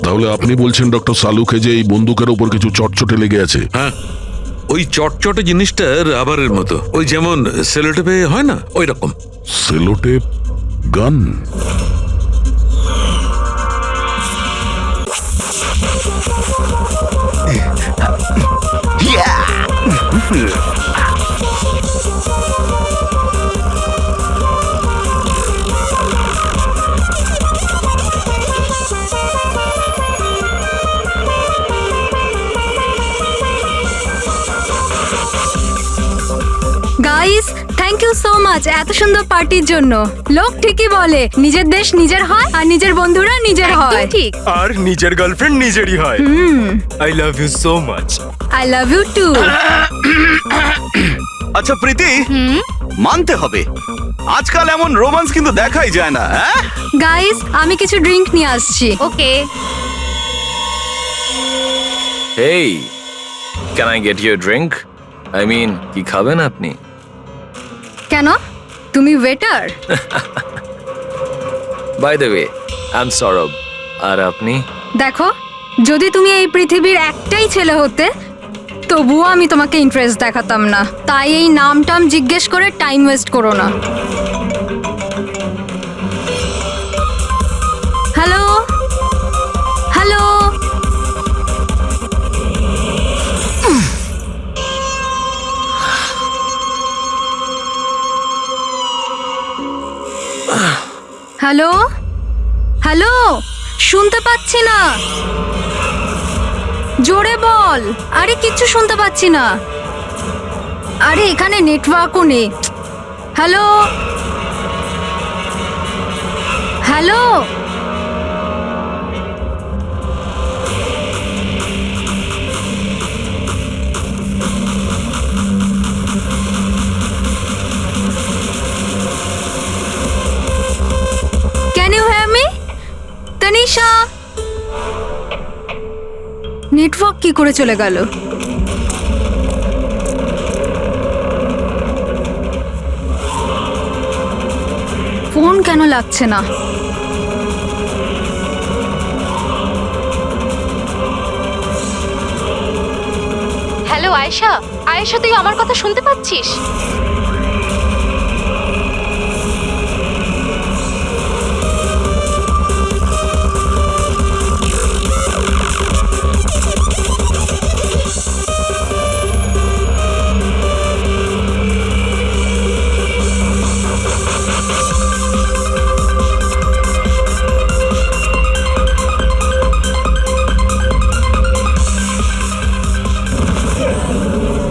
তাহলে আপনি বলছেন ডক্টর সালুকে যে এই বন্দুকের উপর কিছু চটচটে লেগে আছে? হ্যাঁ, ওই চটচটে জিনিসটা রাবারের মতো, ওই যেমন সেলোটেপে হয় না, ওই রকম। সেলোটেপ গান? Guys, thank you so much এত সুন্দর পার্টির জন্য। লোক ঠিকই বলে নিজের দেশ নিজের হয় আর নিজের বন্ধুরা নিজের হয়। ঠিক। আর নিজের গার্লফ্রেন্ড নিজেরই হয়। I love you so much. I love you too. আচ্ছা প্রীতি, মানতে হবে আজকাল এমন রোমান্স কিন্তু দেখাই যায় না। গাইস, আমি কিছু ড্রিঙ্ক নিয়ে আসছি। ওকে। Hey, can I get you a drink? I mean, কি খাবেন আপনি? কেন? তুমি waiter? By the way, I'm Saurabh. আর আপনি? দেখো, যদি তুমি এই পৃথিবীর একটাই ছেলে হতে তবুও আমি তোমাকে ইন্টারেস্ট দেখাতাম না। তাই এই নামটাম জিজ্ঞেস করে টাইম ওয়েস্ট করো না। হ্যালো হ্যালো, হ্যালো হ্যালো, শুনতে পাচ্ছি না, জোরে বল। আরে কিচ্ছু শুনতে পাচ্ছি না। আরে এখানে নেটওয়ার্কও নেই। Hello hello, can you hear me? Tanisha, network কি করে চলে গেল? ফোন কেন লাগছে না? হ্যালো আয়েশা, আয়েশা তুই আমার কথা শুনতে পাচ্ছিস?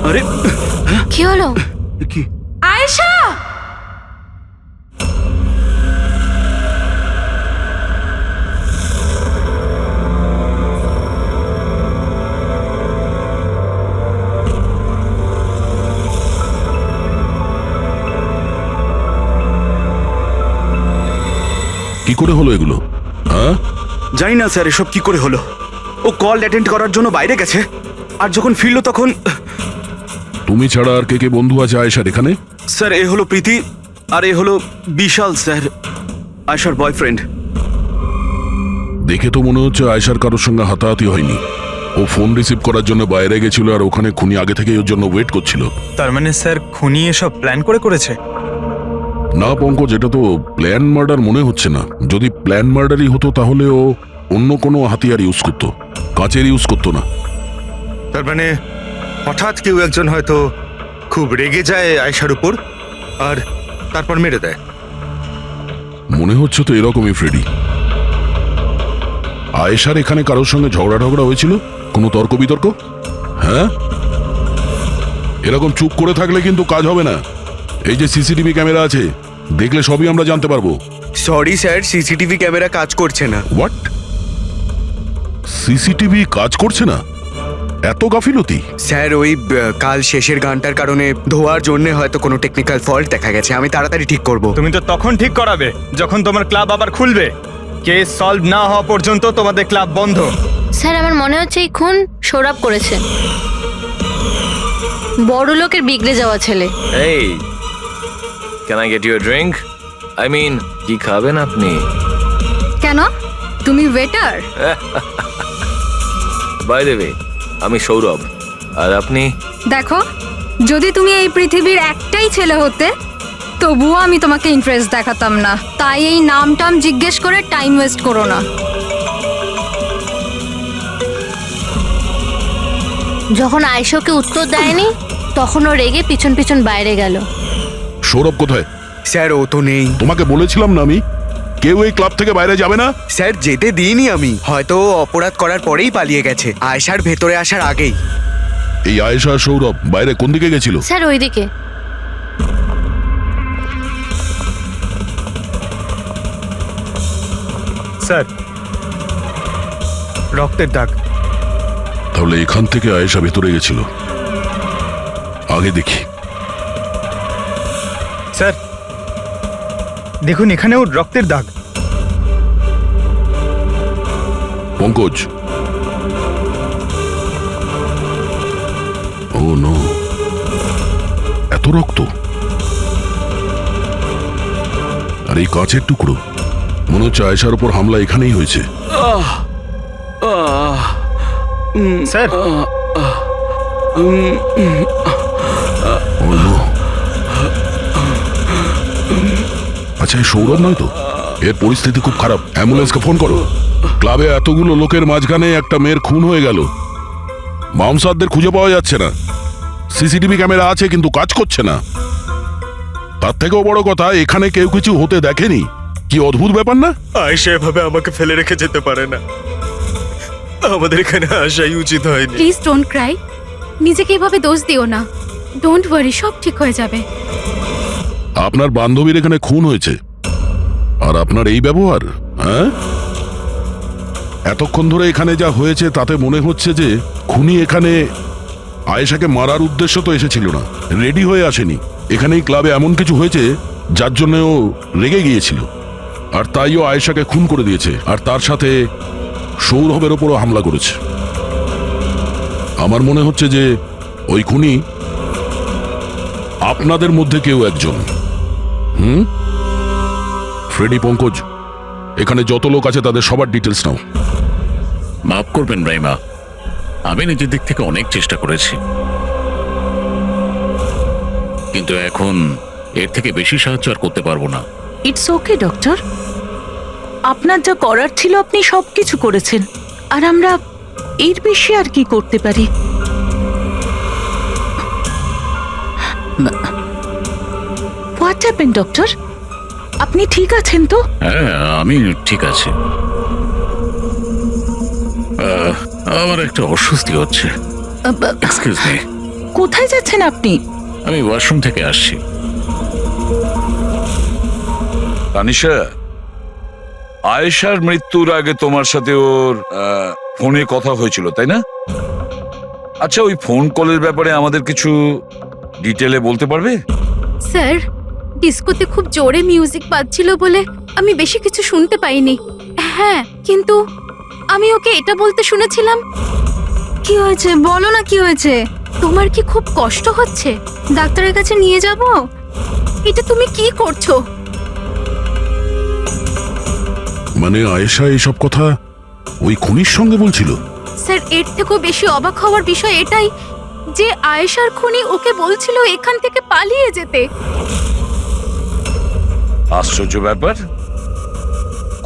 আরে কি হলো? কি? আয়েশা! কি করে হলো এগুলো? হ্যাঁ, জানি না স্যার এসব কি করে হলো। ও কল অ্যাটেন্ড করার জন্য বাইরে গেছে, আর যখন ফিরলো তখন। তুমি ছাড়া আর কে কে বন্ধু আছে আয়েশার এখানে? স্যার এ হলো প্রীতি, আর এ হলো বিশাল স্যার, আয়েশার বয়ফ্রেন্ড। দেখে তো মনে হচ্ছে আয়েশার কারোর সঙ্গে হাতাহাতি হয়নি। ও ফোন রিসিভ করার জন্য বাইরে গেছিল আর ওখানে খুনি আগে থেকেই ওর জন্য ওয়েট করছিল। তার মানে স্যার খুনি এসব প্ল্যান করে করেছে? না পঙ্কজ, এটা তো প্ল্যান মার্ডার মনে হচ্ছে না। যদি প্ল্যান মার্ডারই হতো তাহলে ও অন্য কোনো হাতিয়ার ইউজ করতো, কাচের ইউজ করতো না। তার মানে হঠাৎ কেউ একজন হয়তো খুব রেগে যায় আয়েশার উপর আর তারপর মেরে দেয়। মনে হচ্ছে তো এরকমই ফ্রেডি। আয়েশার এখানে কারোর সঙ্গে ঝগড়া হয়েছিল? কোনো তর্ক বিতর্ক? হ্যাঁ, এরকম চুপ করে থাকলে কিন্তু কাজ হবে না। এই যে সিসিটিভি ক্যামেরা আছে, দেখলে সবই আমরা জানতে পারবো। সরি স্যার, সিসিটিভি ক্যামেরা কাজ করছে না। হোয়াট? সিসিটিভি কাজ করছে না? এত গাফিলতি? স্যার ওই কাল শেষের গানটার কারণে ধোয়ার জন্য হয়তো কোনো টেকনিক্যাল ফল্ট দেখা গেছে। আমি তাড়াতাড়ি ঠিক করব। তুমি তো তখন ঠিক করাবে যখন তোমার ক্লাব আবার খুলবে। কেস সলভ না হওয়া পর্যন্ত তোমাদের ক্লাব বন্ধ। স্যার আমার মনে হচ্ছে এই খুন সৌরভ করেছে। বড় লোকের বিগড়ে যাওয়া ছেলে। এই can I get you a drink? I mean, কি খাবেন আপনি? কেন তুমি ওয়েটার? বাই দ্য ওয়ে, আমি সৌরভ। আর আপনি? দেখো, যদি তুমি এই পৃথিবীর একটাই ছেলে হতে তবুও আমি তোমাকে ইন্টারেস্ট দেখাতাম না। তাই এই নামটাম জিজ্ঞেস করে টাইম ওয়েস্ট করো না। যখন আয়েশাকে উত্তর দেয়নি তখন ও রেগে পিছন পিছন বাইরে গেল। সৌরভ কোথায়? স্যার ও তো নেই। তোমাকে বলেছিলাম না আমি, কেউ এই ক্লাব থেকে বাইরে যাবে না। স্যার যেতে দিইনি আমি, হয়তো ও অপরাধ করার পরেই পালিয়ে গেছে, আয়েশার ভেতরে আসার আগেই। এই আয়েশা আর সৌরভ বাইরে কোন দিকে গেছিল? স্যার ওইদিকে। স্যার, রক্তের দাগ। তাহলে এখান থেকে আয়েশা ভেতরে গেছিল। আগে দেখি। স্যার দেখুন, এখানেও রক্তের দাগ। পঙ্কজ, ও নো, এত রক্ত! আর এই কাঁচের টুকরো, মনে হচ্ছে আয়েশার উপর হামলা এখানেই হয়েছে। স্যার ও নো। আচ্ছা, এই সৌরভ নয় তো? এর পরিস্থিতি খুব খারাপ, অ্যাম্বুলেন্সকে ফোন করো। ক্লাবে এতগুলো লোকের মাঝখানে একটা মেয়ের খুন হয়ে গেল, বাউন্সারদের খুঁজে পাওয়া যাচ্ছে না, সিসিটিভি ক্যামেরা আছে কিন্তু কাজ করছে না। তার থেকেও বড় কথা, এখানে কেউ কিছু হতে দেখেনি। কি অদ্ভুত ব্যাপার না? আয়েশা এভাবে আমাকে ফেলে রেখে যেতে পারে না, আমাদের এখানে আসাই উচিত হয়নি। প্লিজ ডোন্ট ক্রাই, নিজেকে এভাবে দোষ দিও না। ডোন্ট ওয়ারি, সব ঠিক হয়ে যাবে। আপনার বান্ধবীর এখানে খুন হয়েছে, আর আপনার এই ব্যবহার? হ্যাঁ, এতক্ষণ ধরে এখানে যা হয়েছে তাতে মনে হচ্ছে যে খুনি এখানে আয়েশাকে মারার উদ্দেশ্য তো এসেছিল না, রেডি হয়ে আসেনি। এখানেই ক্লাবে এমন কিছু হয়েছে যার জন্য ও রেগে গিয়েছিল, আর তাই ও আয়েশাকে খুন করে দিয়েছে, আর তার সাথে সৌরভের ওপরও হামলা করেছে। আমার মনে হচ্ছে যে ওই খুনি আপনাদের মধ্যে কেউ একজন। ফ্রেডি, পঙ্কজ, এখানে যত লোক আছে তাদের সবার ডিটেলস নাও। মাফ করবেন রাইমা, আমি নিজের দিক থেকে অনেক চেষ্টা করেছি, কিন্তু এখন এর থেকে বেশি সাহায্য আর করতে পারবো না। ইটস ওকে ডক্টর, আপনার যা করার ছিল আপনি সবকিছু করেছেন, আর আমরা এর বেশি আর কি করতে পারি? What happen doctor? আপনি ঠিক আছেন তো? হ্যাঁ, আমি ঠিক আছি। আমার একটা অস্বস্তি হচ্ছে। Excuse me. কোথায় যাচ্ছেন আপনি? আমি ওয়াশরুম থেকে আসছি। তানিশা, আয়েশার মৃত্যুর আগে তোমার সাথে ওর ফোনে কথা হয়েছিল, তাই না? আচ্ছা, ওই ফোন কলের ব্যাপারে আমাদের কিছু ডিটেলে বলতে পারবে? স্যার, ডিস্কোতে খুব জোরে মিউজিক বাজছিল বলে আমি বেশি কিছু শুনতে পাইনি। হ্যাঁ, কিন্তু আমি ওকে এটা বলতে শুনেছিলাম। কি হয়েছে বলো না, কি হয়েছে? তোমার কি খুব কষ্ট হচ্ছে? ডাক্তারের কাছে নিয়ে যাব? এটা তুমি কি করছো? মানে আয়েশা এইসব কথা ওই খুনির সঙ্গে বলছিল? স্যার, এর থেকেও বেশি অবাক হওয়ার বিষয় এটাই যে আয়েশার খুনি ওকে বলছিল এখান থেকে পালিয়ে যেতে। আশ্চর্য ব্যাপার,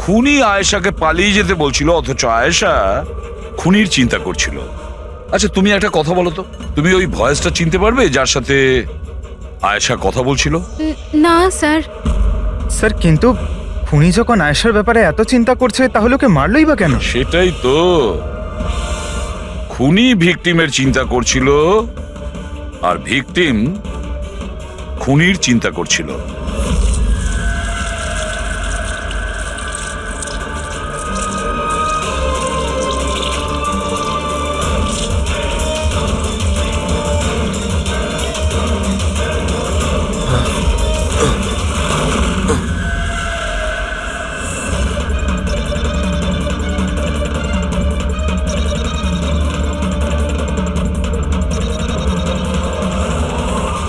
খুনি আয়েশাকে পালিয়ে যেতে বলছিল, অথচ আয়েশা খুনির চিন্তা করছিল। আচ্ছা, তুমি একটা কথা বলো তো, তুমি ওই ভয়েসটা চিনতে পারবে যার সাথে আয়েশা কথা বলছিল? না স্যার। স্যার, কিন্তু খুনি যখন আয়েশার ব্যাপারে এত চিন্তা করছে তাহলে ওকে মারলই বা কেন? সেটাই তো, খুনি ভিকটিমের চিন্তা করছিল আর ভিকটিম খুনির চিন্তা করছিল।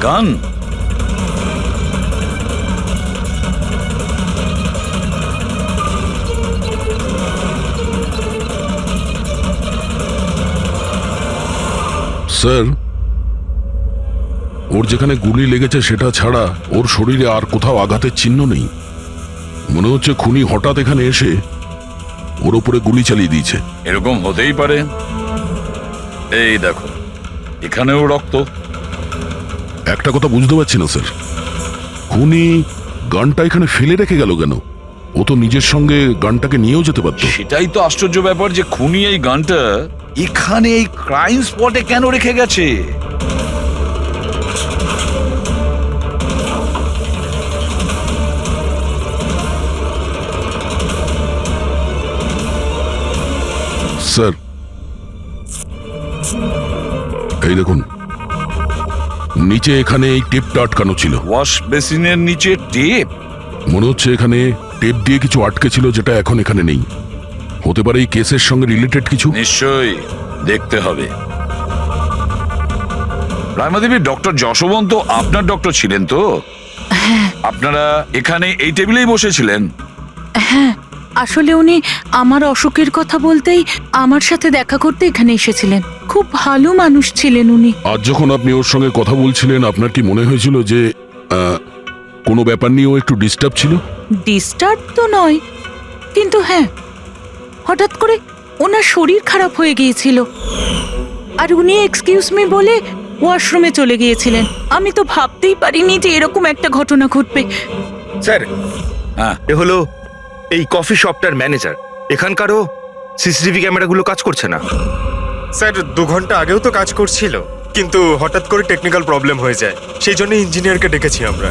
গান? স্যার, ওর যেখানে গুলি লেগেছে সেটা ছাড়া ওর শরীরে আর কোথাও আঘাতের চিহ্ন নেই। মনে হচ্ছে খুনি হঠাৎ এখানে এসে ওর উপরে গুলি চালিয়ে দিয়েছে। এরকম হতেই পারে। এই দেখো, এখানেও রক্ত। একটা কথা বুঝতে পারছি না স্যার, খুনি গানটা এখানে ফেলে রেখে গেল কেন? ও তো নিজের সঙ্গে গানটাকে নিয়েও যেতে পারত। সেটাই তো আশ্চর্য ব্যাপার যে খুনি এই গানটা এখানে এই ক্রাইম স্পটে কেন রেখে গেছে। স্যার, এই দেখুন, নিচে এখানে এই টেপটা আটকানো ছিল। ওয়াশ বেসিনের নিচে টেপ? মনে হচ্ছে এখানে টেপ দিয়ে কিছু আটকে ছিল যেটা এখন এখানে নেই। হতে পারে এই কেসের সঙ্গে রিলেটেড কিছু। নিশ্চয়ই দেখতে হবে। রায়মাদেবী, ডক্টর যশবন্ত আপনার ডক্টর ছিলেন তো? আপনারা এখানে এই টেবিলেই বসেছিলেন? হ্যাঁ, আসলে উনি আমার অসুখের কথা বলতেই আমার সাথে দেখা করতে এখানে এসেছিলেন। খুব ভালো মানুষ ছিলেন উনি। আজ যখন আপনি ওর সঙ্গে কথা বলছিলেন, আপনার কি মনে হয়েছিল যে কোনো ব্যাপার নিয়ে ও একটু ডিস্টার্ব ছিল? ডিস্টার্ব তো নয়, কিন্তু হ্যাঁ, হঠাৎ করে ওনার শরীর খারাপ হয়ে গিয়েছিল আর উনি এক্সকিউজ মি বলে ওয়াশরুমে চলে গিয়েছিলেন। আমি তো ভাবতেই পারিনি যে এরকম একটা ঘটনা ঘটবে। স্যার, হ্যাঁ, এ হলো এই কফি শপটার ম্যানেজার। এখানকারও সিসিটিভি ক্যামেরাগুলো কাজ করছে না। স্যার, 2 ঘন্টা আগেও তো কাজ করছিল, কিন্তু হঠাৎ করে টেকনিক্যাল প্রবলেম হয়ে যায়, সেই জন্য ইঞ্জিনিয়ারকে ডেকেছি আমরা।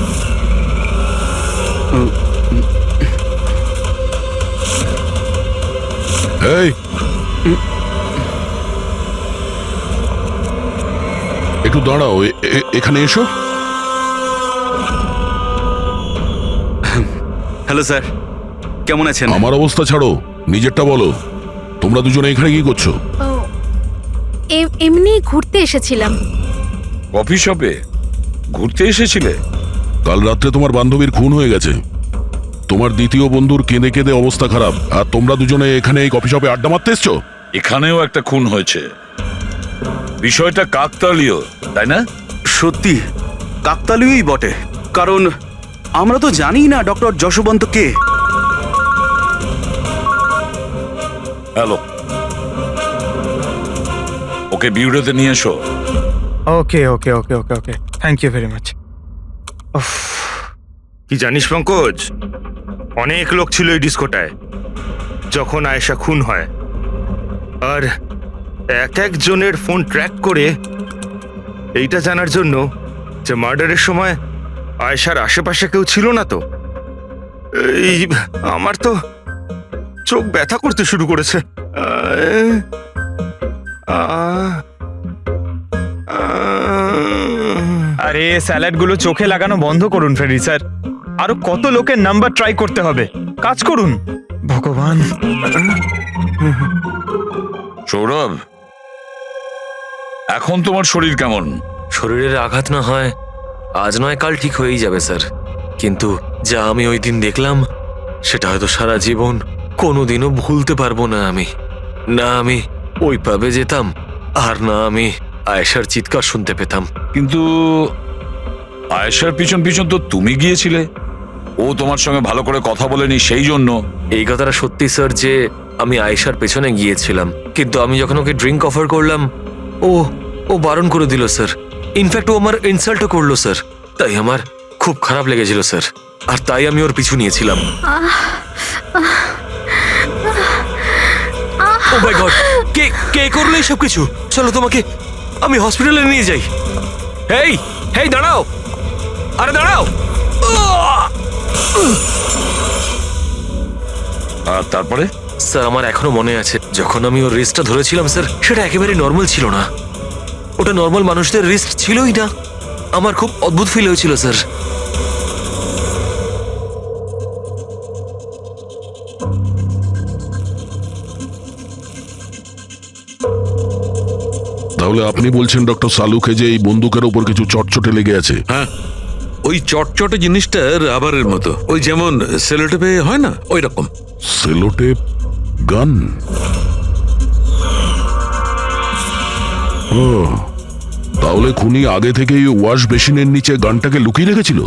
এই, একটু দাঁড়াও, এখানে এসো। হ্যালো স্যার, কেমন আছেন? আমার অবস্থা ছাড়ো, নিজেরটা বলো। তোমরা দুজনে এখানে কি করছো? এমনি ঘুরতে এসেছিলাম। কফি শপে ঘুরতে এসেছিলে? কাল রাত্রে তোমার বান্ধবীর খুন হয়ে গেছে। তোমার দ্বিতীয় বন্ধুর কেঁদে কেঁদে অবস্থা খারাপ, আর তোমরা দুজনে এখানে এই কফি শপে আড্ডা মারতে এসছো। এখানেও একটা খুন হয়েছে। বিষয়টা কাকতালীয়, তাই না? সত্যি কাকতালীয়ই বটে, কারণ আমরা তো জানি না ডক্টর যশবন্ত কে। হ্যালো, ওকে বিউরোতে নিয়ে এসো। ওকে ওকে ওকে ওকে ওকে, থ্যাংক ইউ ভেরি মাচ। কি জানিস পঙ্কজ, অনেক লোক ছিল এই ডিস্কোটায় যখন আয়েশা খুন হয়, আর এক একজনের ফোন ট্র্যাক করে এইটা জানার জন্য যে মার্ডারের সময় আয়েশার আশেপাশে কেউ ছিল না। তো এই আমার তো চোখ ব্যথা করতে শুরু করেছে। আরে স্যালাডগুলো চোখে লাগানো বন্ধ করুন ফ্রেডি স্যার। আরো কত লোকের নাম্বার ট্রাই করতে হবে, কাজ করুন। ভগবান। সৌরভ, এখন তোমার শরীর কেমন? শরীরের আঘাত না হয় আজ নয় কাল ঠিক হয়েই যাবে স্যার, কিন্তু যা আমি ওই দিন দেখলাম সেটা হয়তো সারা জীবন কোনোদিনও ভুলতে পারবো না আমি। না আমি ওই পাবে যেতাম, আর না আমি আয়েশার চিৎকার শুনতে পেতাম। কিন্তু আয়েশার পিছন পিছন তো তুমি গিয়েছিলে, ও তোমার সঙ্গে ভালো করে কথা বলেনি সেই জন্য। এই কথাটা সত্যি স্যার যে আমি আয়েশার পেছনে গিয়েছিলাম, কিন্তু আমি যখন ওকে ড্রিঙ্ক অফার করলাম ও বারণ করে দিল স্যার। ইনফ্যাক্ট ও আমার ইনসাল্টও করলো স্যার, তাই আমার খুব খারাপ লেগেছিল স্যার, আর তাই আমি ওর পিছু নিয়েছিলাম। ও মাই গড, কে করলো এইসব কিছু? চলো তোমাকে আমি হসপিটালে নিয়ে যাই। হেই দাঁড়াও, আরে দাঁড়াও। আর তারপরে? স্যার আমার এখনো মনে আছে যখন আমি ওর রিস্টটা ধরেছিলাম স্যার, সেটা একেবারে নর্মাল ছিল না। ওটা নর্মাল মানুষদের রিস্ট ছিলই না। আমার খুব অদ্ভুত ফিল হয়েছিল স্যার। তাহলে আপনি বলছেন ডক্টর সালুকে যে এই বন্দুকের উপর কিছু চটচটে লেগে আছে? হ্যাঁ, ওই চটচটে জিনিসটা রাবারের মতো, ওই যেমন সেলোটেপে হয় না, ওই রকম। সেলোটেপ গান? ও, তাহলে খুনি আগে থেকেই ওয়াশ বেসিনের নিচে গানটাকে লুকিয়ে রেখেছিল।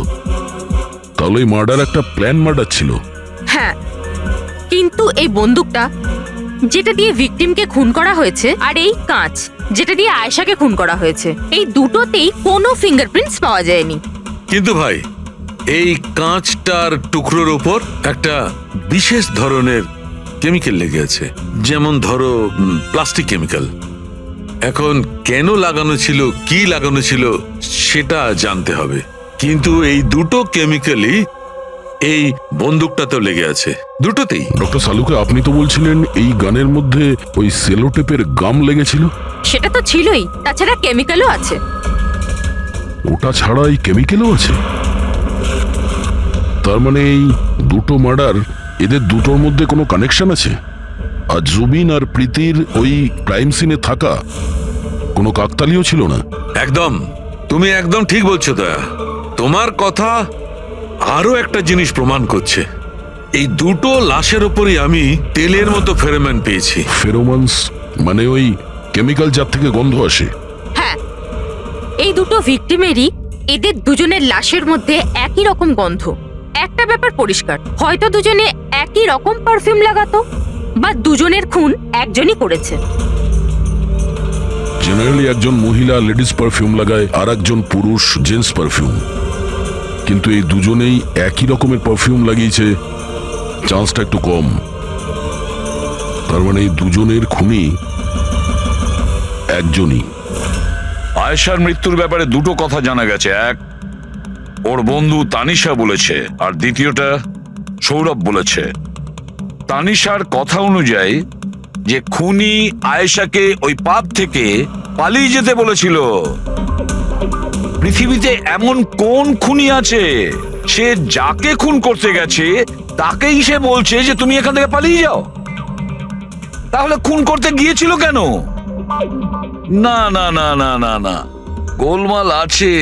তাহলে এই মার্ডার একটা প্ল্যান মার্ডার ছিল। হ্যাঁ, কিন্তু এই বন্দুকটা যেটা দিয়ে ভিকটিমকে খুন করা হয়েছে আর এই কাঁচ যেটা দিয়ে আয়েশাকে খুন করা হয়েছে, এই দুটোতেই কোনো ফিঙ্গারপ্রিন্টস পাওয়া যায়নি। কিন্তু ভাই, এই কাঁচটার টুকরোর ওপর একটা বিশেষ ধরনের কেমিক্যাল লেগে আছে, যেমন ধরো প্লাস্টিক কেমিক্যাল। এখন কেন লাগানো ছিল, কি লাগানো ছিল সেটা জানতে হবে। কিন্তু এই দুটো কেমিক্যালই এই বন্দুকটাতেও লেগে আছে, দুটোতেই। ডক্টর সালুকে, আপনি তো বলছিলেন এই গানের মধ্যে ওই সেলোটেপের গাম লেগেছিল। সেটা তো ছিলই, তাছাড়া কেমিক্যালও আছে। ওটা ছাড়া এই কেমিক্যালও আছে। তার মানে এই দুটো মার্ডার, এদের দুটোর মধ্যে কোনো কানেকশন আছে। আর জুবিন আর প্রীতির ওই ক্রাইম সিনে থাকা কোনো কাকতালীয় ছিল না। একদম, তুমি একদম ঠিক বলছো দয়া। তোমার কথা আরো একটা জিনিস প্রমাণ করছে। এই দুটো লাশের উপরই আমি তেলের মতো ফেরোমন পেয়েছি। ফেরোমনস মানে ওই কেমিক্যাল যার থেকে গন্ধ আসে। হ্যাঁ, এই দুটো ভিকটিমেরই এদের দুজনের লাশের মধ্যে একই রকম গন্ধ। একটা ব্যাপার পরিষ্কার, হয়তো দুজনে একই রকম পারফিউম লাগাতো, বা দুজনের খুন একজনই করেছে। জেনারেলি একজন মহিলা লেডিস পারফিউম লাগায়, আর একজন পুরুষ জেন্টস পারফিউম। কিন্তু এই দুজনেই একই রকমের পারফিউম লাগিয়েছে, চান্সটা একটু কম। তার মানে এই দুজনের খুনি একজনই। আয়েশার মৃত্যুর ব্যাপারে দুটো কথা জানা গেছে। এক, ওর বন্ধু তানিশা বলেছে, আর দ্বিতীয়টা সৌরভ বলেছে। তানিশার কথা অনুযায়ী যে খুনি আয়েশাকে ওই পাব থেকে পালিয়ে যেতে বলেছিল। পৃথিবীতে এমন কোন খুনি আছে সে যাকে খুন করতে গেছে তাকেই সে বলছে যে তুমি এখান থেকে পালিয়ে যাও? তাহলে খুন করতে গিয়েছিল কেন? না না না না না না, গোলমাল আছে,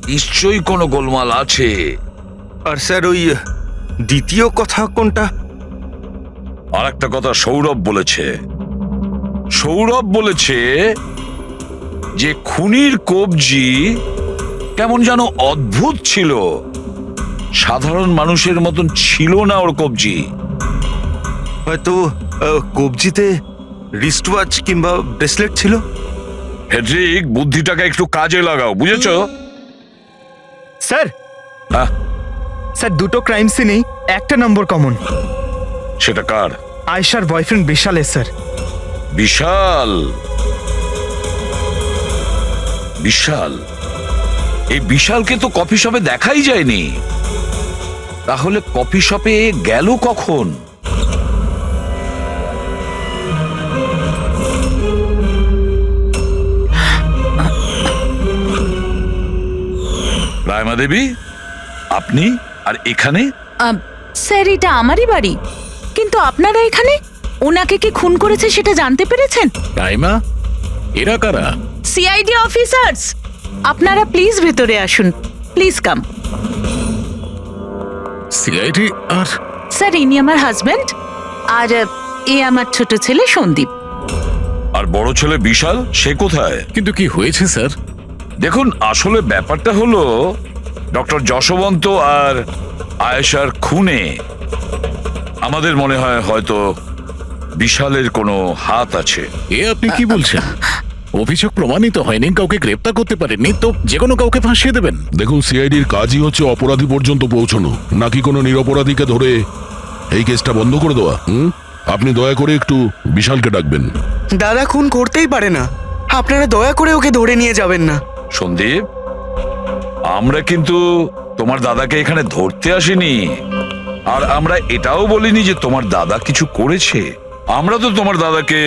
নিশ্চয়ই কোনো গোলমাল আছে। আর স্যার ওই দ্বিতীয় কথা কোনটা? আর একটা কথা সৌরভ বলেছে। সৌরভ বলেছে যে খুনির কবজি কেমন যেন অদ্ভুত ছিল, সাধারণ মানুষের মতন ছিল না ওর কবজি। হয়তো কবজিতে রিস্ট ওয়াচ কিংবা ব্রেসলেট ছিল। হেড্রিক, বুদ্ধিটাকে একটু কাজে লাগাও, বুঝেছো? স্যার, হ্যাঁ, স্যার দুটো ক্রাইম সিনেই একটা নম্বর কমন। সেটা কার? আয়েশার বয়ফ্রেন্ড বিশালের স্যার। বিশাল? বিশাল? এই বিশালকে তো কফি শপে দেখাই যায়নি। তাহলে কফি শপে গেল কখন? রায়মা দেবী, আপনি আর এখানে? স্যার, এটা আমারই বাড়ি, কিন্তু আপনারা এখানে? ওনাকে কি খুন করেছে সেটা জানতে পেরেছেন? রাইমা, এরা কারা? CID officers. আপনারা প্লিজ ভেতরে আসুন, প্লিজ কাম। সিআইডি? আর স্যার, ইনি আমার হাজব্যান্ড, আর এ আমার ছোট ছেলে সন্দীপ। আর বড় ছেলে বিশাল, সে কোথায়? কিন্তু কি হয়েছে স্যার? দেখুন, আসলে ব্যাপারটা হলো ডক্টর যশবন্ত আর আয়েশার খুনে আমাদের মনে হয় হয়তো বিশালের কোনো হাত আছে। এ আপনি কি বলছেন? অভিযোগ প্রমাণিত হয়নি, কাউকে গ্রেপ্তার করতে পারেননি, তো যে কোনো কাউকে ফাঁসিয়ে দেবেন? দেখুন, সিআইডির কাজই হচ্ছে অপরাধী পর্যন্ত পৌঁছানো, নাকি কোনো নিরপরাধীকে ধরে এই কেসটা বন্ধ করে দেওয়া। আপনি দয়া করে একটু বিশালকে ডাকবেন। দাদা খুন করতেই পারে না, আপনারা দয়া করে ওকে ধরে নিয়ে যাবেন না। সন্দীপ, আমরা কিন্তু তোমার দাদাকে এখানে ধরতে আসিনি, আর আমরা এটাও বলিনি যে তোমার দাদা কিছু করেছে। আমরা তো তোমার দাদাকে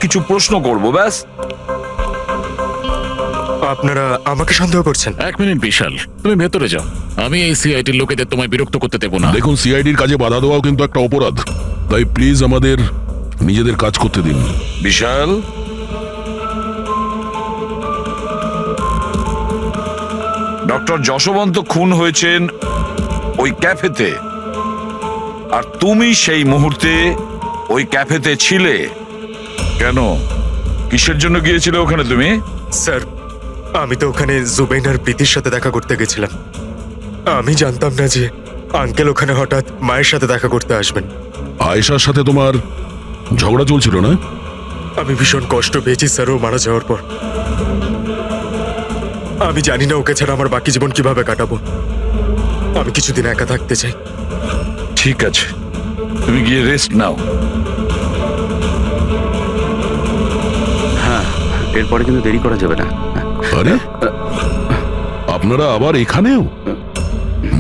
কিছু প্রশ্ন করব, ব্যাস। আপনারা আমাকে সন্দেহ করছেন? এক মিনিট বিশাল, তুমি ভেতরে যাও। আমি এই সিআইডির লোকেদের তোমায় বিরক্ত করতে দেবো না। দেখুন, সিআইডির কাজে বাধা দেওয়াও কিন্তু একটা অপরাধ, তাই প্লিজ আমাদের নিজেদের কাজ করতে দিন। বিশাল, ডক্টর যশবন্ত খুন হয়েছেন ওই ক্যাফেতে, আর তুমি সেই মুহূর্তে ওই ক্যাফেতে ছিলে। কেন, কিসের জন্য গিয়েছিলে ওখানে তুমি? স্যার, আমি তো ওখানে জুবেন আর প্রীতির সাথে দেখা করতে গেছিলাম। আমি জানতাম না যে আঙ্কেল ওখানে হঠাৎ মায়ের সাথে দেখা করতে আসবেন। আয়েশার সাথে তোমার ঝগড়া চলছিল না? আমি ভীষণ কষ্ট পেয়েছি স্যার ও মারা যাওয়ার পর। আমি জানি না ওকে ছাড়া আমার বাকি জীবন কিভাবে কাটাবো। আমি কিছুদিন একা থাকতে চাই। ঠিক আছে, তুমি গিয়ে রেস্ট নাও। হ্যাঁ, এরপরে কিন্তু দেরি করা যাবে না। আরে আপনারা আবার এখানেও?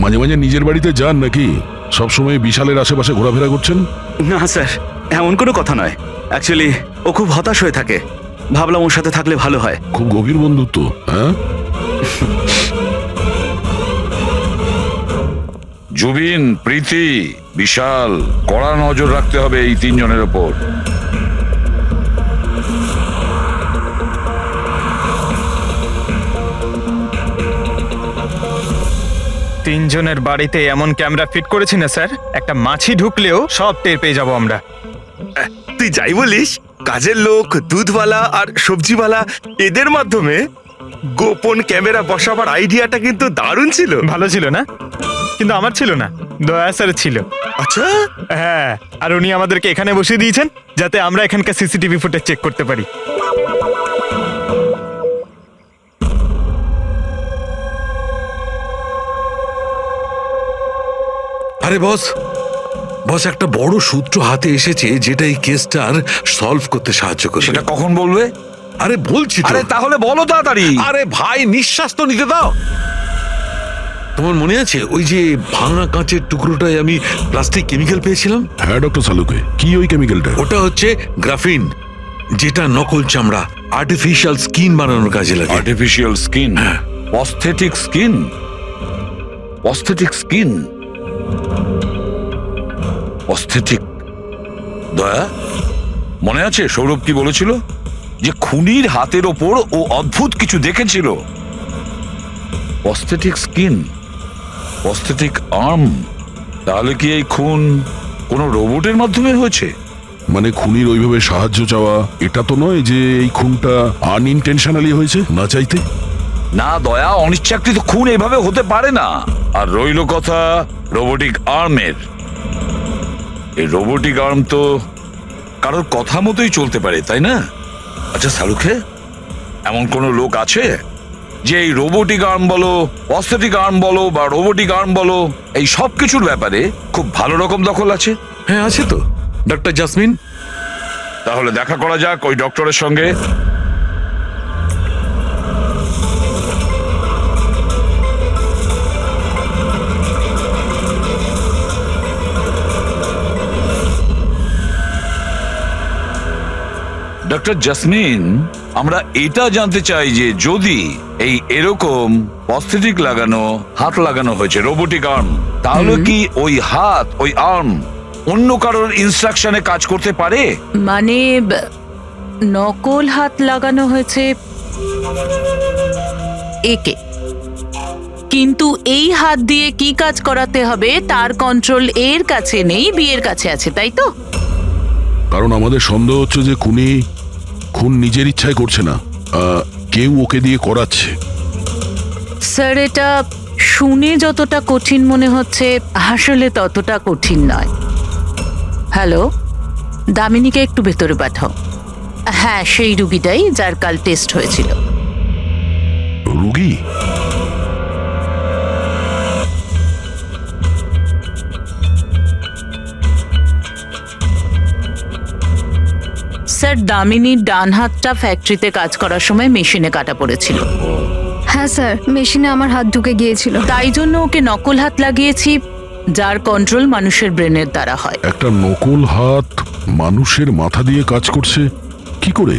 মাঝে মাঝে নিজের বাড়িতে যান নাকি? সবসময় বিশালের আশেপাশে ঘোরাফেরা করছেন? না স্যার, এমন কোনো কথা নয়। অ্যাকচুয়ালি ও খুব হতাশ হয়ে থাকে, ভাবলাম ওর সাথে থাকলে ভালো হয়। খুব গভীর বন্ধুত্ব, হ্যাঁ? জুবিন, প্রীতি, বিশাল, কড়া নজর রাখতে হবে এই তিনজনের ওপর। তিনজনের বাড়িতে এমন ক্যামেরা ফিট করেছি না স্যার, একটা মাছি ঢুকলেও সব টের পেয়ে যাবো আমরা। তুই যাই বলিস, কাজের লোক, দুধওয়ালা আর সবজিওয়ালা এদের মাধ্যমে গোপন ক্যামেরা বসাবার আইডিয়াটা কিন্তু দারুণ ছিল। ভালো ছিল না? কিন্তু আমার ছিল না, দয়া স্যার ছিল। আচ্ছা, হ্যাঁ, আর উনি আমাদেরকে এখানে বসিয়ে দিয়েছেন যাতে আমরা এখানকার সিসিটিভি ফুটেজ চেক করতে পারি। আরে বস, বস একটা বড় সূত্র হাতে এসেছে যেটা এই কেসটার সলভ করতে সাহায্য করবে। সেটা কখন বলবে? আরে বলছি তো। আরে তাহলে বলো তাড়াতাড়ি। আরে ভাই, নিঃশ্বাস তো নিতে দাও। তোমার মনে আছে ওই যে ভাঙা কাঁচের টুকরোটায় আমি প্লাস্টিক কেমিক্যাল পেয়েছিলাম? হ্যাঁ ডক্টর সালুকে, কি ওই কেমিক্যালটা? ওটা হচ্ছে গ্রাফিন, যেটা নকল চামড়া, আর্টিফিশিয়াল স্কিন বানানোর কাজে লাগে। Artificial skin, aesthetic skin, aesthetic skin, aesthetic. দয়া, মনে আছে সৌরভ কি বলেছিল? যে খুনির হাতের ওপর ও অদ্ভুত কিছু দেখেছিল। Aesthetic skin, aesthetic arm. তাহলে কি এই খুন কোনো রোবটের মাধ্যমে হয়েছে? মানে খুনির ওইভাবে সাহায্য চাওয়া এটা তো নয় যে এই খুনটা আনইনটেনশনালি হয়েছে, না চাইতে? না দয়া, অনিচ্ছাকৃত খুন এভাবে হতে পারে না। আর রইল কথা রোবোটিক আর্মের। এই রোবোটিক আর্ম তো কারোর কথা মতোই চলতে পারে, তাই না? আচ্ছা সালুখে, এমন কোনো লোক আছে যে এই রোবোটিক আর্ম বলো, অস্থেটিক আর্ম বলো বা রোবোটিক আর্ম বলো, এই সব কিছুর ব্যাপারে খুব ভালো রকম দখল আছে? হ্যাঁ আছে তো, ডক্টর জাসমিন। তাহলে দেখা করা যাক ওই ডক্টরের সঙ্গে। ডক্টর জাসমিন, আমরা এটা জানতে চাই যে যদি এই এরকম প্রস্থেটিক লাগানো হাত লাগানো হয়েছে রোবোটিক আর্ম, তাহলে কি ওই হাত, ওই আর্ম অন্য কারোর ইনস্ট্রাকশনে কাজ করতে পারে? মানে নকল হাত লাগানো হয়েছে একে, কিন্তু এই হাত দিয়ে কি কাজ করাতে হবে তার কন্ট্রোল এর কাছে নেই, বিয়ের কাছে আছে, তাই তো? কারণ আমাদের সন্দেহ হচ্ছে যে খুন নিজের ইচ্ছায় করছে না, কেউ ওকে দিয়ে করাচ্ছে। স্যার, এটা শুনে যতটা কঠিন মনে হচ্ছে আসলে ততটা কঠিন নয়। হ্যালো, দামিনীকে একটু ভেতরে পাঠাও। হ্যাঁ, সেই রুগীটাই যার কাল টেস্ট হয়েছিল। রুগী? স্যার, দামিনীর ডান হাতটা ফ্যাক্টরিতে কাজ করার সময় মেশিনে কাটা পড়েছিল। হ্যাঁ স্যার, মেশিনে আমার হাত ঢুকে গিয়েছিল। তাই জন্য ওকে নকল হাত লাগিয়েছি, যার কন্ট্রোল মানুষের ব্রেনের দ্বারা হয়। একটা নকল হাত মানুষের মাথা দিয়ে কাজ করছে কি করে?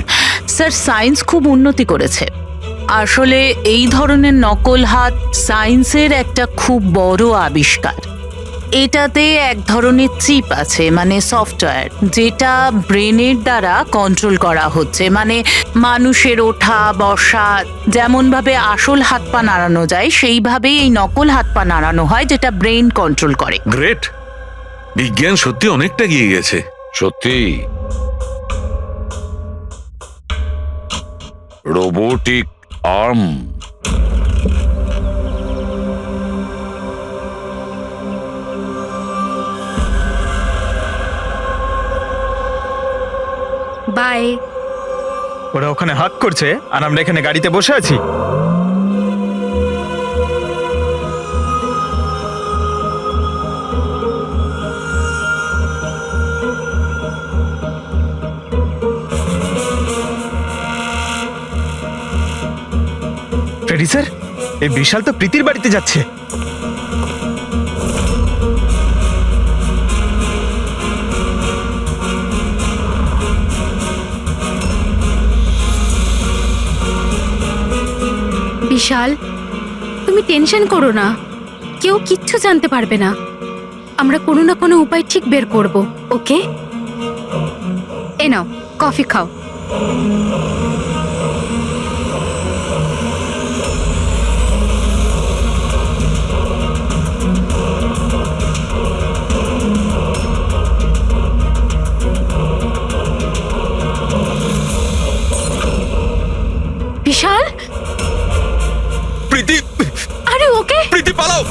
স্যার, সায়েন্স খুব উন্নতি করেছে। আসলে এই ধরনের নকল হাত সায়েন্সের একটা খুব বড় আবিষ্কার। এটাতে এক ধরনের চিপ আছে, মানে সফটওয়্যার, যেটা ব্রেনের দ্বারা কন্ট্রোল করা হচ্ছে। মানে মানুষের ওঠা বসা যেমন ভাবে আসল হাত পা নাড়ানো যায়, সেইভাবেই এই নকল হাত পা নাড়ানো হয়, যেটা ব্রেন কন্ট্রোল করে। গ্রেট, বিজ্ঞান সত্যি অনেকটা এগিয়ে গেছে। সত্যি রোবোটিক আর্ম। বাই। ওরা ওখানে হাত করছে আর আমরা এখানে গাড়িতে বসে আছি। ফ্রেডি স্যার, এই বিশাল তো প্রীতির বাড়িতে যাচ্ছে। বিশাল, তুমি টেনশন করো না, কেউ কিচ্ছু জানতে পারবে না। আমরা কোনো না কোনো উপায় ঠিক বের করব, ওকে? এ নাও, কফি খাও। বিশাল, প্রীতি, আরে ওকে। প্রীতি পালাও।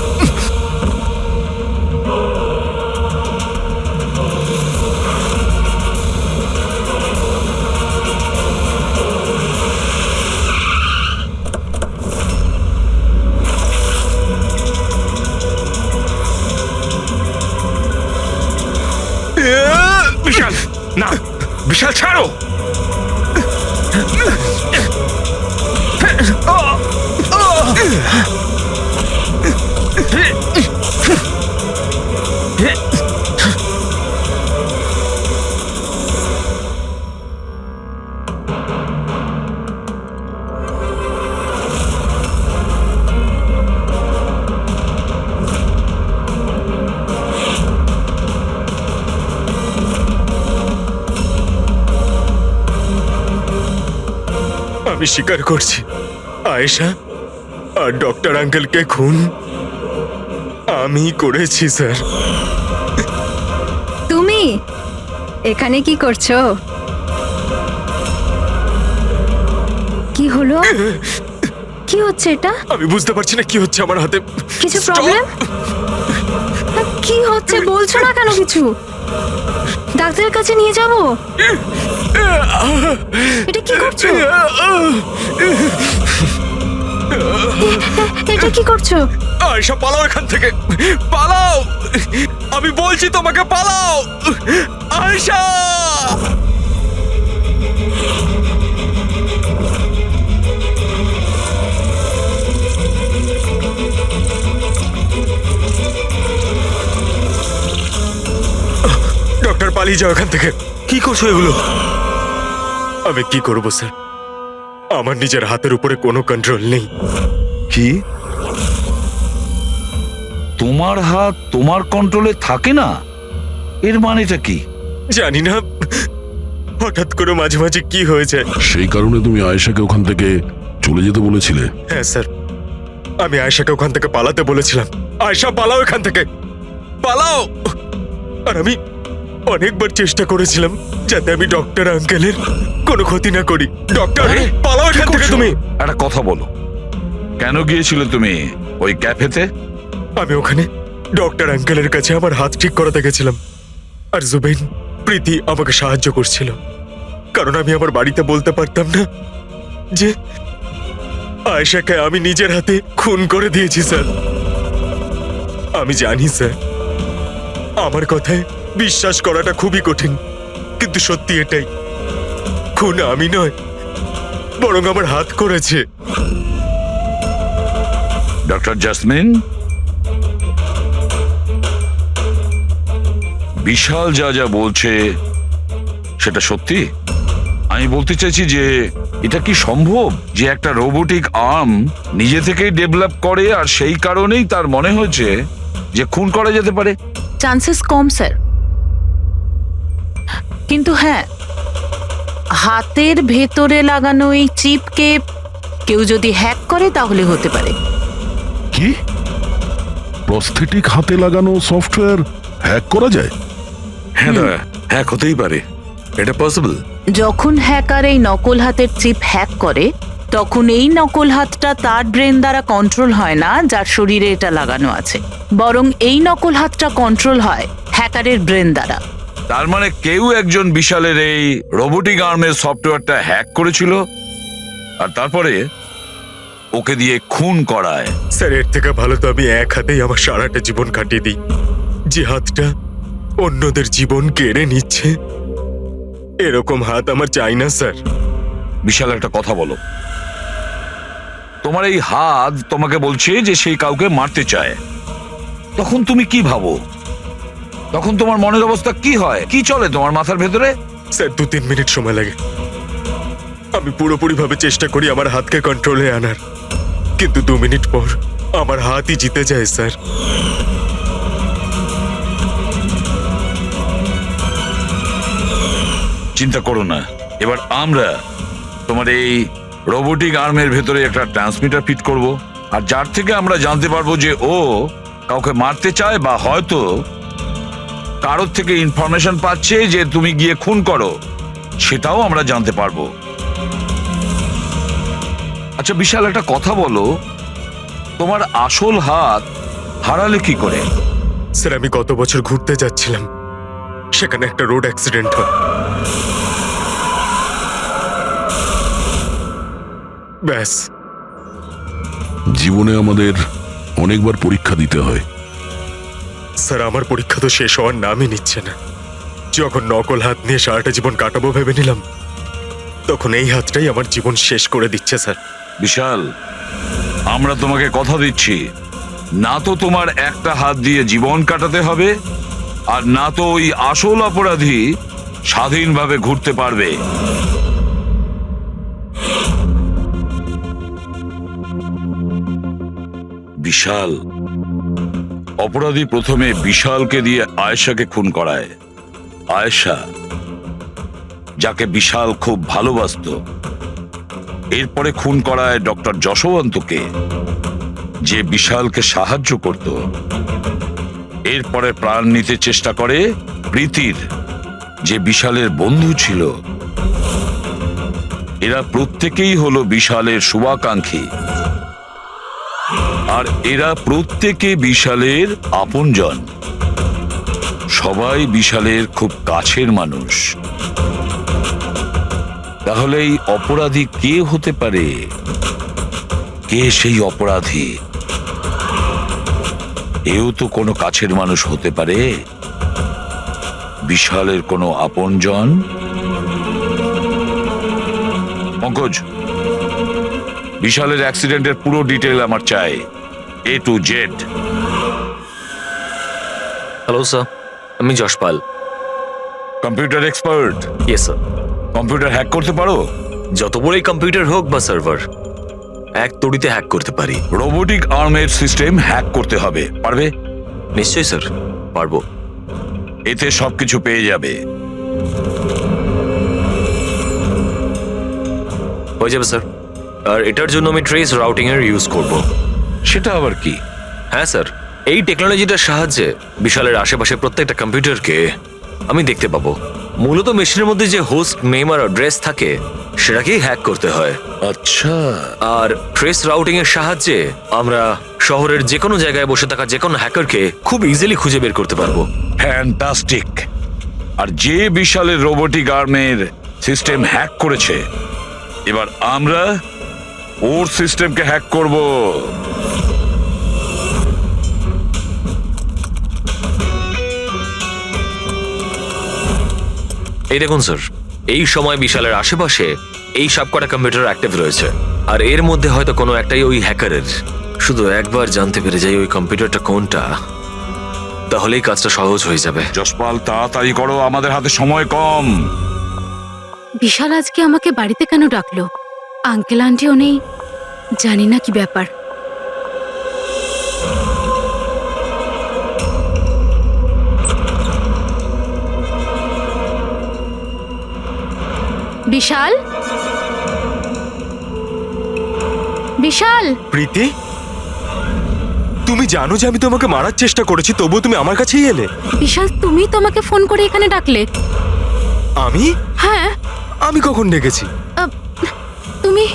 বিশাল, না বিশাল ছাড়ো। আমি স্বীকার করছি, আয়েশা আর ডক্টর আঙ্কেলকে খুন আমি করেছি স্যার। তুমি এখানে কি করছো? কি হলো? কি হচ্ছে এটা? আমি বুঝতে পারছি না কি হচ্ছে আমার হাতে। কিছু প্রবলেম? কি হচ্ছে বলছো না কেন কিছু? ডাক্তারের কাছে নিয়ে যাব? এটা কি করছো? এটা কি করছো? আয়েশা পালাও এখান থেকে, পালাও। আমি বলছি তোমাকে পালাও, আয়েশা। ডক্টর, পালিয়ে যাও এখান থেকে। কি করছো এগুলো? আমি কি করব স্যার? আমার নিজের হাতের উপরে কোনো কন্ট্রোল নেই। কি তোমার হাত তোমার কন্ট্রোলে থাকে না? এর মানেটা কি? জানি না, হঠাৎ করে মাঝে মাঝে কি হয়ে যায়। সেই কারণে তুমি আয়েশাকে ওখান থেকে চলে যেতে বলেছিলে? হ্যাঁ স্যার, আমি আয়েশাকে ওখান থেকে পালাতে বলেছিলাম। আয়েশা পালাও এখান থেকে, পালাও। আর আমি অনেকবার চেষ্টা করেছিলাম যাতে আমি ডক্টর আঙ্কেলের কোনো ক্ষতি না করি। ডক্টর, পালাও এখান থেকে তুমি। একটা কথা বলো, কেন গিয়েছিলে তুমি ওই ক্যাফেতে? আমি ওখানে ডক্টর আঙ্কেলের কাছে আমার হাত ঠিক করাতে গেছিলাম, আর জুবেন, প্রীতি আমাকে সাহায্য করছিল, কারণ আমি আমার বাড়িতে বলতে পারতাম না যে আয়েশাকে আমি নিজের হাতে খুন করে দিয়েছি স্যার। আমি জানি স্যার, আমার কথায় বিশ্বাস করাটা খুবই কঠিন, কিন্তু সত্যি এটাই, খুন আমি নয়, বরং আমার হাত করেছে। ডক্টর জাসমিন, বিশাল যা যা বলছে সেটা সত্যি? আমি বলতে চাইছি যে এটা কি সম্ভব যে একটা রোবোটিক আর্ম নিজে থেকেই ডেভেলপ করে আর সেই কারণেই তার মনে হয়েছে যে খুন করা যেতে পারে? চান্সেস কম স্যার, কিন্তু হ্যাঁ, হাতের ভেতরে লাগানো এই চিপকে কেউ যদি হ্যাক করে তাহলে হতে পারে। কি? প্রস্থেটিক হাতে লাগানো সফটওয়্যার হ্যাক করা যায়? হ্যাঁ দাদা, হ্যাক হতেই পারে, এটা পসিবল। যখন হ্যাকার এই নকল হাতের চিপ হ্যাক করে তখন এই নকল হাতটা তার ব্রেন দ্বারা কন্ট্রোল হয় না যার শরীরে এটা লাগানো আছে, বরং এই নকল হাতটা কন্ট্রোল হয় হ্যাকারের ব্রেন দ্বারা। তার মানে কেউ একজন বিশালের এই রোবোটিক আর্মের সফটওয়্যারটা হ্যাক করেছিল আর তারপরে ওকে দিয়ে খুন করায়। স্যার এর থেকে ভালো তো আমি এক হাতেই আমার সারাটা জীবন কাটিয়ে দিই, যে হাতটা অন্যদের জীবন কেড়ে নিচ্ছে। এরকম হাত আমার চাই না স্যার। বিশাল একটা কথা বলো, তোমার এই হাত তোমাকে বলছে যে সেই কাউকে মারতে চায়, তখন তুমি কি ভাবো? তখন তোমার মনের অবস্থা কি হয়, কি চলে তোমার মাথার ভেতরে? স্যার 2-3 মিনিট সময় লাগে। আমি পুরোপুরি ভাবে চেষ্টা করি আমার হাতকে কন্ট্রোলে আনার, কিন্তু 2 মিনিট পর আমার হাতই জিতে যায় স্যার। চিন্তা করো না, এবার আমরা তোমার এই রোবোটিক আর্মের ভেতরে একটা ট্রান্সমিটার ফিট করব, আর যার থেকে আমরা জানতে পারবো যে ও কাউকে মারতে চায় বা হয়তো কারোর থেকে ইনফরমেশন পাচ্ছে যে তুমি গিয়ে খুন করো, সেটাও আমরা জানতে পারবো। আচ্ছা বিশাল একটা কথা বলো, তোমার আসল হাত হারালে কি করে? স্যার আমি গত বছর ঘুরতে যাচ্ছিলাম, সেখানে একটা রোড অ্যাক্সিডেন্ট হয়। ব্যাস। জীবনে আমাদের অনেকবার পরীক্ষা দিতে হয়। স্যার আমার পরীক্ষা তো শেষ হওয়ার নামই নিচ্ছে না। যখন নকল হাত নিয়ে সারাটা জীবন কাটাবো ভেবে নিলাম, তখন এই হাতটাই আমার জীবন শেষ করে দিচ্ছে স্যার। বিশাল, আমরা তোমাকে কথা দিচ্ছি, না তো তোমার একটা হাত দিয়ে জীবন কাটাতে হবে, আর না তো ওই আসল অপরাধী স্বাধীনভাবে ঘুরতে পারবে। বিশাল, অপরাধী প্রথমে বিশালকে দিয়ে আয়েশাকে খুন করায়। আয়েশা, যাকে বিশাল খুব ভালোবাসতো, এরপরে খুন করায় ডক্টর যশবন্তকে, যে বিশালকে সাহায্য করত। এরপরে প্রাণ নিতে চেষ্টা করে প্রীতির, যে বিশালের বন্ধু ছিল। এরা প্রত্যেকেই হলো বিশালের শুভাকাঙ্ক্ষী, আর এরা প্রত্যেকে বিশালের আপনজন। সবাই বিশালের খুব কাছের মানুষ। তাহলে এই অপরাধী কে হতে পারে? কে সেই অপরাধী? এও তো কোনো কাছের মানুষ হতে পারে, বিশালের কোনো আপনজন। পঙ্কজ, বিশালের অ্যাক্সিডেন্টের পুরো ডিটেল আমার চাই, A to Z। Hello sir, আমি Yashpal. Computer expert? Yes sir. Computer hack করতে পারো? যত বড়ই কম্পিউটার হোক বা সার্ভার, এক তড়িতে হ্যাক করতে পারি। রোবোটিক আর্মের সিস্টেম হ্যাক করতে হবে, পারবে? নিশ্চয়ই স্যার, পারবো। এতে সবকিছু পেয়ে যাবে। হয়ে যাবে স্যার। আর এটার জন্য আমি ট্রেস রাউটিং এর ইউজ করব। সেটা আবার কি? হ্যাঁ স্যার, এই টেকনোলজিটার সাহায্যে বিশালের আশেপাশে প্রত্যেকটা কম্পিউটারকে আমি দেখতে পাবো। মূলত মেশিনের মধ্যে যে হোস্ট নেম আর অ্যাড্রেস থাকে সেটাকেই হ্যাক করতে হয়। আচ্ছা। আর ট্রেস রাউটিং এর সাহায্যে আমরা শহরের যে কোনো জায়গায় বসে থাকা যে কোনো হ্যাকারকে খুব ইজিলি খুঁজে বের করতে পারবো। ফ্যান্টাস্টিক। আর যে বিশালের রোবোটিক আর্মের সিস্টেম হ্যাক করেছে, এবার আমরা ওর সিস্টেমকে হ্যাক করব। এই দেখুন স্যার, এই সময় বিশালের আশেপাশে এই সবকটা কম্পিউটার অ্যাক্টিভ রয়েছে, আর এর মধ্যে হয়তো কোনো একটাই ওই হ্যাকারের। শুধু একবার জানতে পেরে যাই ওই কম্পিউটারটা কোনটা, তাহলেই কাজটা সহজ হয়ে যাবে। যশপাল, তাড়াতাড়ি করো, আমাদের হাতে সময় কম। বিশাল আজকে আমাকে বাড়িতে কেন ডাকলো? আঙ্কেল আন্টিও নেই, জানি না কি ব্যাপার। বিশাল, বিশাল। প্রীতি, তুমি জানো যে আমি তোমাকে মারার চেষ্টা করেছি, তবুও তুমি আমার কাছেই এলে। বিশাল, তুমি তো আমাকে ফোন করে এখানে ডাকলে। আমি? হ্যাঁ। আমি কখন ডেকেছি? তুমি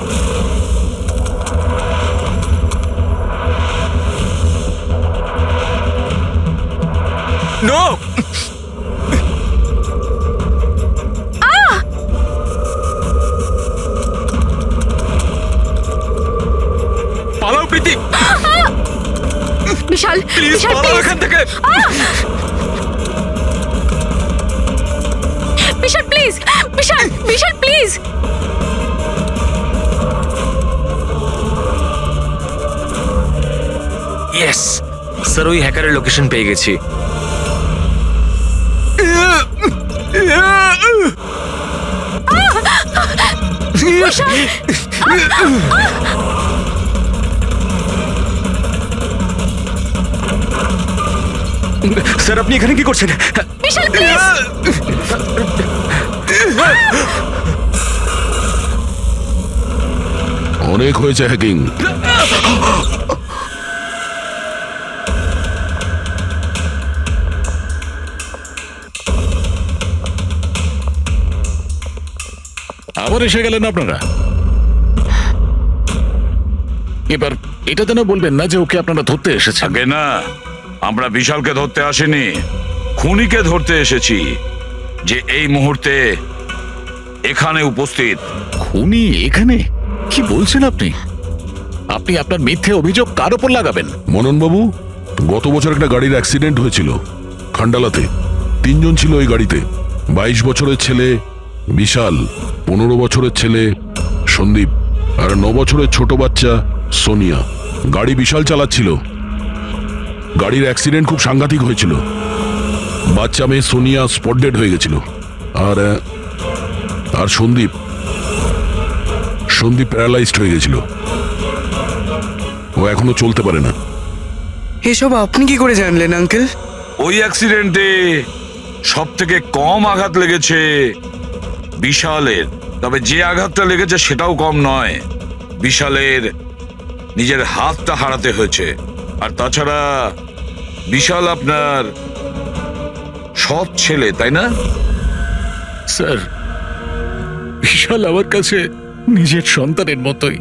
নো। পালাও প্রীতি, বিশাল প্লিজ বিশাল পালাও প্লিজ এখান থেকে। Vishal please Vishal Vishal please yes sir, ওই হ্যাকারের লোকেশন পেয়ে গেছি। স্যার আপনি এখানে কি করছেন? বিশাল প্লিজ অনেক হয়েছে হ্যাকিং। আবার এসে গেলেন আপনারা। এবার এটা যেন বলবেন না যে ওকে আপনারা ধরতে এসেছেন। আগে না, আমরা বিশালকে ধরতে আসিনি, খুনিকে ধরতে এসেছি, যে এই মুহূর্তে এখানে উপস্থিত। খুনি এখানে? কি বলছেন আপনি? আপনি আপনার মিথ্যে অভিযোগ কার উপর লাগাবেন? মননবাবু, গত বছর একটা গাড়ির অ্যাক্সিডেন্ট হয়েছিল খান্ডালাতে। 3 জন ছিল ওই গাড়িতে। 22 বছরের ছেলে বিশাল, 15 বছরের ছেলে সন্দীপ, আর 9 বছরের ছোট বাচ্চা সোনিয়া। গাড়ি বিশাল চালাচ্ছিল। গাড়ির অ্যাক্সিডেন্ট খুব সাংঘাতিক হয়েছিল। বাচ্চা মেয়ে সোনিয়া স্পট ডেড হয়ে গেছিল। আর সন্দীপ প্যারালাইজড হয়ে গেছিল। ও এখনো চলতে পারে না। এসব আপনি কি করে জানলেন আঙ্কেল? ওই অ্যাক্সিডেন্টে সব থেকে কম আঘাত লেগেছে বিশালের, তবে যে আঘাতটা লেগেছে সেটাও কম নয়। বিশালের নিজের হাতটা হারাতে হয়েছে। আর তাছাড়া বিশাল আপনার সৎ ছেলে, তাই না? স্যার, বিশাল আমার কাছে নিজের সন্তানের মতোই।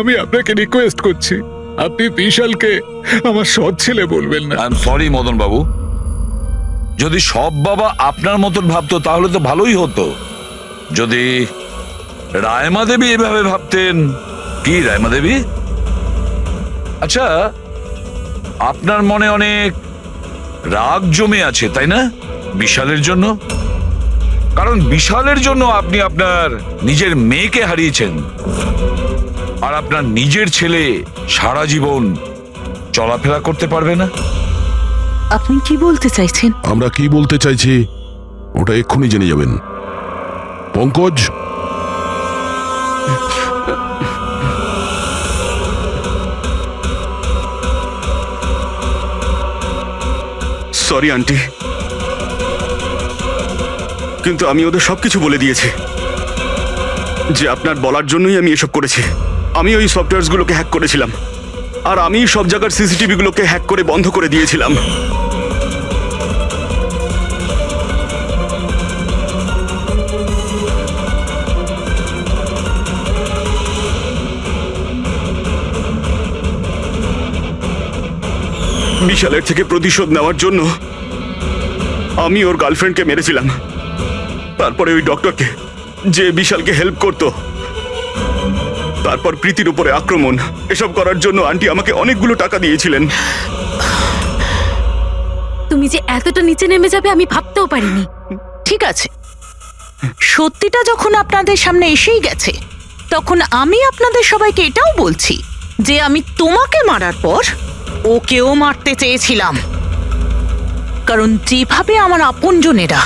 আমি আপনাকে রিকোয়েস্ট করছি, আপনি বিশালকে আমার সৎ ছেলে বলবেন না। আই এম সরি মদন বাবু, যদি সব বাবা আপনার মতন ভাবতো তাহলে তো ভালোই হতো। যদি রায়মা দেবী এভাবে ভাবতেন। কি রায়মা দেবী? আচ্ছা, আপনার মনে অনেক রাগ জমে আছে, তাই না বিশালের জন্য? কারণ বিশালের জন্য আপনি আপনার নিজের মেয়েকে হারিয়েছেন, আর আপনার নিজের ছেলে সারা জীবন চলাফেরা করতে পারবে না। আপনি কি বলতে চাইছেন? আমরা কি বলতে চাইছি ওটা এক্ষুনি জেনে যাবেন। পঙ্কজ, সরি আন্টি, কিন্তু আমি ওদের সবকিছু বলে দিয়েছি যে আপনার বলার জন্যই আমি এসব করেছি। আমি ওই সফটওয়্যারগুলোকে হ্যাক করেছিলাম, আর আমি সব জায়গার সিসিটিভিগুলোকে হ্যাক করে বন্ধ করে দিয়েছিলাম। বিশালের থেকে প্রতিশোধ নেওয়ার জন্য আমি ওর গার্লফ্রেন্ডকে মেরেছিলাম। তারপরে ওই ডক্টরকে, যে বিশালকে হেল্প করত। তারপর প্রীতির উপরে আক্রমণ। এসব করার জন্য আন্টি আমাকে অনেকগুলো টাকা দিয়েছিলেন। তুমি যে এতটা নিচে নেমে যাবে আমি ভাবতেও পারিনি। ঠিক আছে, সত্যিটা যখন আপনাদের সামনে এসেই গেছে, তখন আমি আপনাদের সবাইকে এটাও বলছি যে আমি তোমাকে মারার পর ওকেও মারতে চেয়েছিলাম। কারণ যেভাবে আমার আপনজনেরা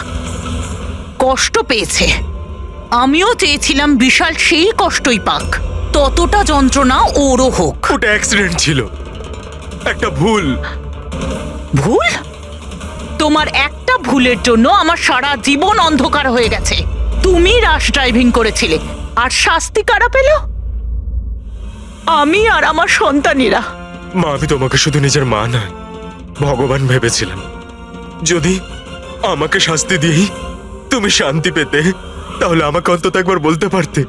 কষ্ট পেয়েছে, আমিও চেয়েছিলাম বিশাল সেই কষ্টই পাক, ততটা যন্ত্রণা ওরও হোক। ওটা অ্যাক্সিডেন্ট ছিল, একটা ভুল। ভুল? তোমার একটা ভুলের জন্য আমার সারা জীবন অন্ধকার হয়ে গেছে। তুমি রাশ ড্রাইভিং করেছিলে, আর শাস্তি কারা পেল? আমি আর আমার সন্তানেরা। মা, আমি তোমাকে শুধু নিজের মা নয়, ভগবান ভেবেছিলাম। যদি আমাকে শাস্তি দিয়েই তুমি শান্তি পেতে, তাহলে আমাকে অন্তত একবার বলতে পারতে।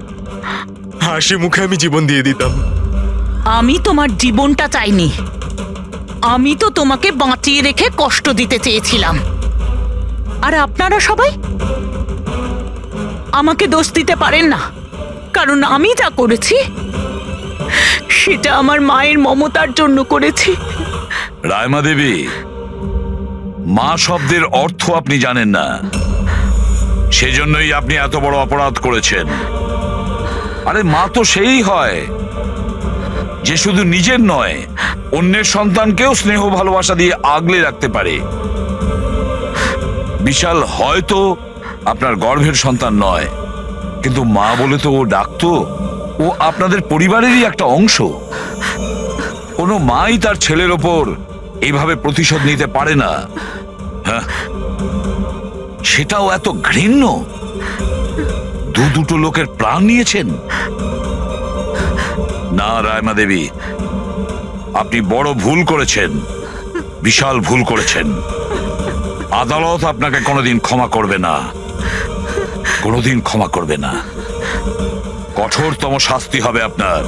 হাসি মুখে আমি জীবন দিয়ে দিতাম। আমি তোমার জীবনটা চাইনি, আমি তো তোমাকে বাঁচিয়ে রেখে কষ্ট দিতে চেয়েছিলাম। আর আপনারা সবাই আমাকে দোষ দিতে পারেন না, কারণ আমি যা করেছি সেটা আমার মায়ের মমতার জন্য করেছি। রায়মা দেবী, মা শব্দের অর্থ আপনি জানেন না, সেজন্যই আপনি এত বড় অপরাধ করেছেন। আরে মা তো সেই হয় যে শুধু নিজের নয়, অন্যের সন্তানকেও স্নেহ ভালোবাসা দিয়ে আগলে রাখতে পারে। বিশাল হয়তো আপনার গর্ভের সন্তান নয়, কিন্তু মা বলে তো ও ডাকতো, ও আপনাদের পরিবারেরই একটা অংশ। কোনো মাই তার ছেলের ওপর এইভাবে প্রতিশোধ নিতে পারে না। হ্যাঁ, সেটাও এত ঘৃণ্য। দুটো লোকের প্রাণ নিয়েছেন। না রায়মা দেবী, আপনি বড় ভুল করেছেন, বিশাল ভুল করেছেন। আদালত আপনাকে কোনোদিন ক্ষমা করবে না, কোনোদিন ক্ষমা করবে না। কঠোরতম শাস্তি হবে আপনার।